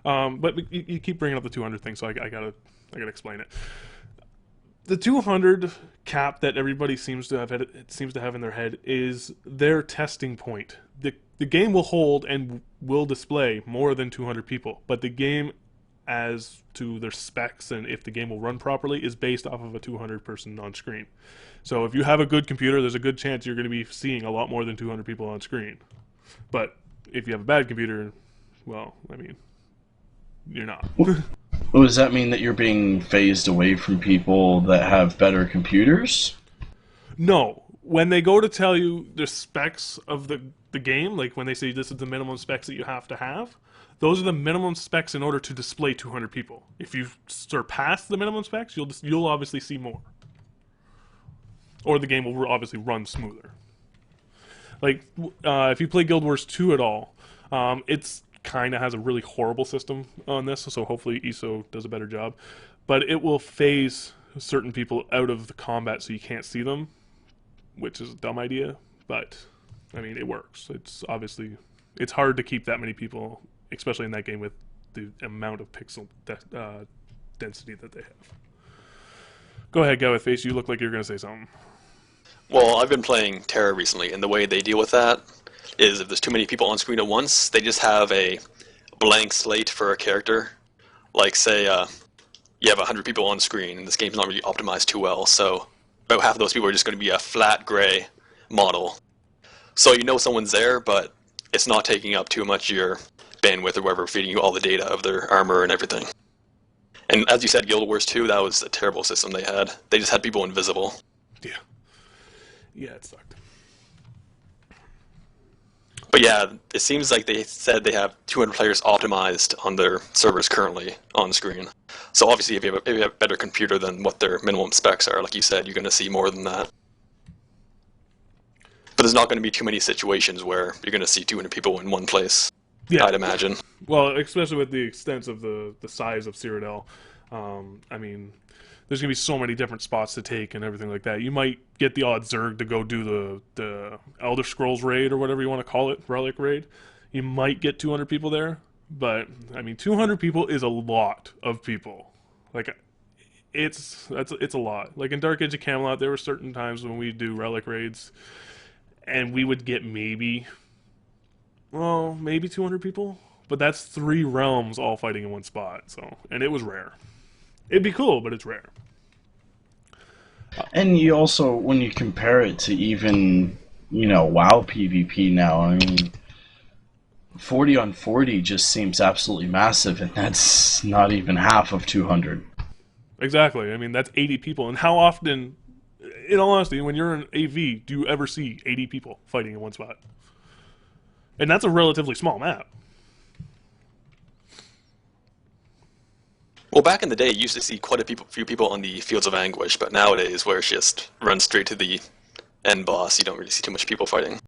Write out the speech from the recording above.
But you keep bringing up the 200 thing, so I gotta explain it. The 200 cap that everybody seems to have in their head is their testing point. The game will hold and will display more than 200 people, but the game, as to their specs and if the game will run properly, is based off of a 200 person on screen. So if you have a good computer, there's a good chance you're going to be seeing a lot more than 200 people on screen. But if you have a bad computer, well, I mean, you're not. Well, does that mean that you're being phased away from people that have better computers? No. When they go to tell you the specs of the game, like when they say this is the minimum specs that you have to have, those are the minimum specs in order to display 200 people. If you surpass the minimum specs, you'll obviously see more. Or the game will obviously run smoother. Like, if you play Guild Wars 2 at all, it's kind of has a really horrible system on this, so hopefully ESO does a better job. But it will phase certain people out of the combat so you can't see them, which is a dumb idea, but I mean, it works. It's hard to keep that many people, especially in that game with the amount of pixel density that they have. Go ahead, go with Face. You look like you're going to say something. Well, I've been playing Terra recently, and the way they deal with that is if there's too many people on screen at once, they just have a blank slate for a character. Like, say, you have 100 people on screen, and this game's not really optimized too well, so about half of those people are just going to be a flat gray model. So you know someone's there, but it's not taking up too much of your bandwidth or whatever, feeding you all the data of their armor and everything. And as you said, Guild Wars 2, that was a terrible system they had. They just had people invisible. Yeah. Yeah, it sucked. But yeah, it seems like they said they have 200 players optimized on their servers currently on screen. So obviously if you have a better computer than what their minimum specs are, like you said, you're going to see more than that. But there's not going to be too many situations where you're going to see 200 people in one place, yeah. I'd imagine. Well, especially with the extent of the size of Cyrodiil. I mean, there's going to be so many different spots to take and everything like that. You might get the odd Zerg to go do the Elder Scrolls raid or whatever you want to call it, Relic raid. You might get 200 people there, but I mean, 200 people is a lot of people. Like, it's a lot. Like in Dark Age of Camelot, there were certain times when we do Relic raids, and we would get maybe 200 people, but that's 3 realms all fighting in one spot. So, and it was rare. It'd be cool, but it's rare. And you also, when you compare it to even, WoW PvP now, I mean, 40 on 40 just seems absolutely massive, and that's not even half of 200. Exactly. I mean, that's 80 people. And how often, in all honesty, when you're in AV, do you ever see 80 people fighting in one spot? And that's a relatively small map. Well, back in the day, you used to see quite a few people on the Fields of Anguish, but nowadays, where it's just run straight to the end boss, you don't really see too much people fighting.